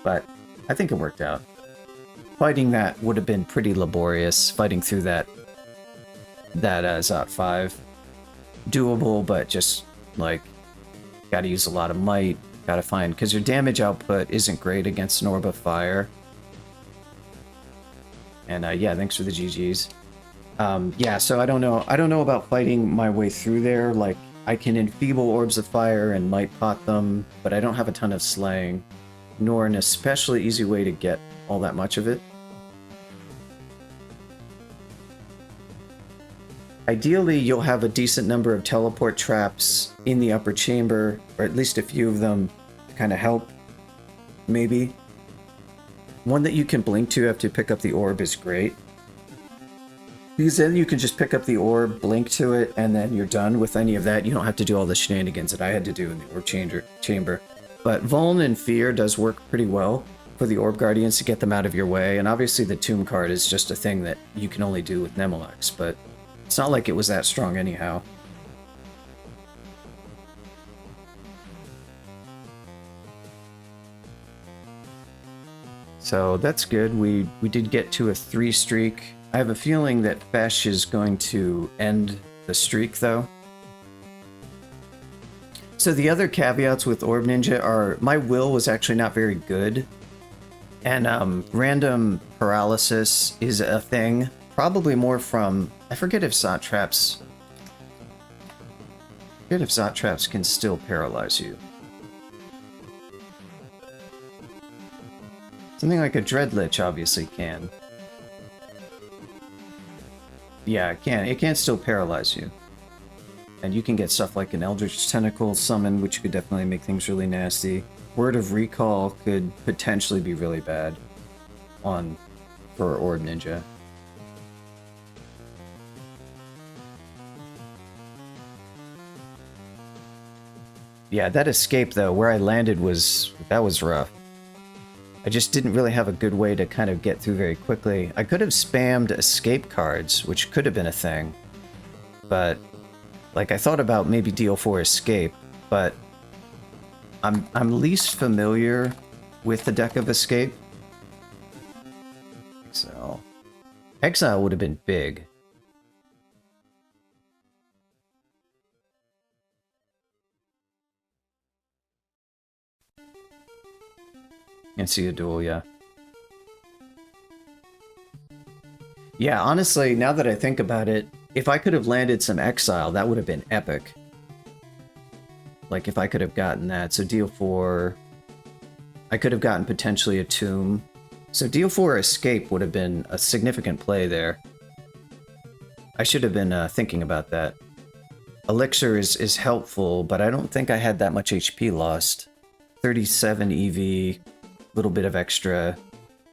But I think it worked out. Fighting that would have been pretty laborious, fighting through that Zot 5. Doable, but just, like, gotta use a lot of might, gotta find... Because your damage output isn't great against an Orb of Fire. And, yeah, thanks for the GGs. Yeah, so I don't know about fighting my way through there. Like, I can enfeeble Orbs of Fire and might pot them, but I don't have a ton of slaying. Nor an especially easy way to get all that much of it. Ideally, you'll have a decent number of teleport traps in the upper chamber, or at least a few of them to kind of help, maybe. One that you can blink to after you pick up the orb is great. Because then you can just pick up the orb, blink to it, and then you're done with any of that. You don't have to do all the shenanigans that I had to do in the orb chamber. But Vuln and Fear does work pretty well for the Orb Guardians to get them out of your way, and obviously the Tomb card is just a thing that you can only do with Nemelex, but it's not like it was that strong anyhow. So that's good. We did get to a 3 streak. I have a feeling that Fesh is going to end the streak, though. So the other caveats with Orb Ninja are my will was actually not very good. And random paralysis is a thing. Probably more from... I forget if Zot Traps can still paralyze you. Something like a Dreadlich obviously can. Yeah, it can. It can still paralyze you. And you can get stuff like an Eldritch Tentacle summon, which could definitely make things really nasty. Word of Recall could potentially be really bad for Orb Ninja. Yeah, that escape, though, where I landed was rough. I just didn't really have a good way to kind of get through very quickly. I could have spammed escape cards, which could have been a thing. But... like, I thought about maybe deal 4 escape, but I'm least familiar with the deck of escape. Exile. Exile would have been big. And see a duel, yeah. Yeah, honestly, now that I think about it, if I could have landed some Exile, that would have been epic. Like, if I could have gotten that. So deal 4... I could have gotten potentially a Tomb. So deal 4 escape would have been a significant play there. I should have been thinking about that. Elixir is helpful, but I don't think I had that much HP lost. 37 EV, little bit of extra.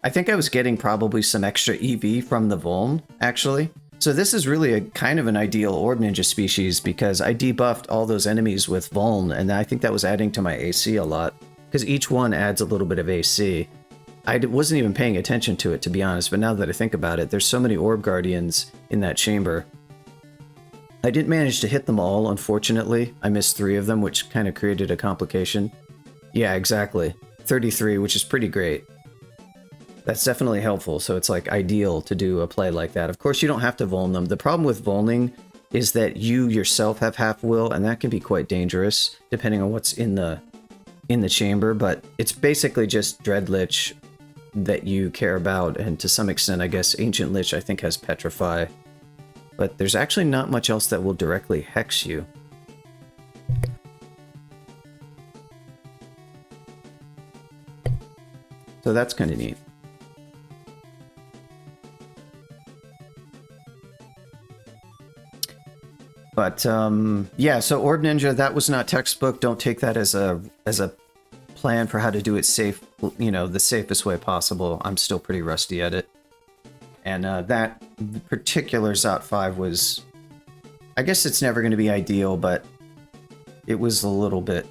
I think I was getting probably some extra EV from the Vuln, actually. So this is really a kind of an ideal Orb Ninja species because I debuffed all those enemies with Vuln, and I think that was adding to my AC a lot. Because each one adds a little bit of AC. I wasn't even paying attention to it, to be honest, but now that I think about it, there's so many Orb Guardians in that chamber. I didn't manage to hit them all, unfortunately. I missed 3 of them, which kind of created a complication. Yeah, exactly. 33, which is pretty great. That's definitely helpful, so it's like ideal to do a play like that. Of course, you don't have to Vuln them. The problem with Vulning is that you yourself have half will, and that can be quite dangerous, depending on what's in the chamber, but it's basically just Dread Lich that you care about, and to some extent, I guess, Ancient Lich I think has Petrify. But there's actually not much else that will directly hex you. So that's kind of neat. But yeah, so Orb Ninja, that was not textbook. Don't take that as a plan for how to do it safe, you know, the safest way possible. I'm still pretty rusty at it. And that particular Zot 5 was, I guess it's never going to be ideal, but it was a little bit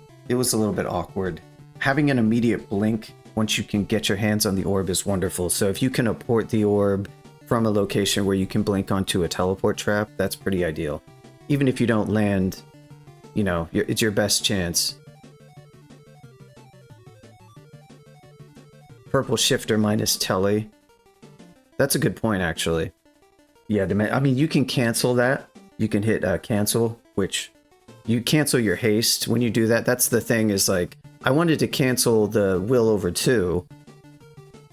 awkward. Having an immediate blink once you can get your hands on the orb is wonderful. So if you can apport the orb from a location where you can blink onto a teleport trap, that's pretty ideal. Even if you don't land, you know, it's your best chance. Purple Shifter minus Telly. That's a good point, actually. Yeah, I mean, you can cancel that. You can hit cancel, which you cancel your haste when you do that. That's the thing is like, I wanted to cancel the will over 2,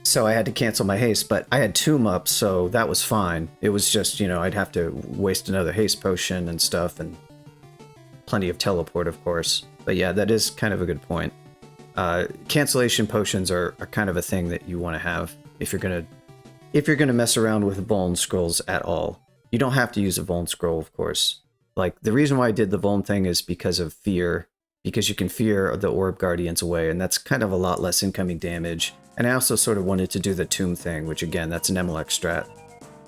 so I had to cancel my haste, but I had Tomb up, so that was fine. It was just, you know, I'd have to waste another haste potion and stuff, and plenty of teleport, of course. But yeah, that is kind of a good point. Cancellation potions are kind of a thing that you want to have if you're gonna mess around with Vuln scrolls at all. You don't have to use a Vuln scroll, of course. Like, the reason why I did the Vuln thing is because of fear. Because you can fear the Orb Guardians away, and that's kind of a lot less incoming damage. And I also sort of wanted to do the Tomb thing, which again, that's Nemelex strat.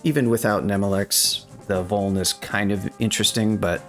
Even without Nemelex, the Vuln is kind of interesting, but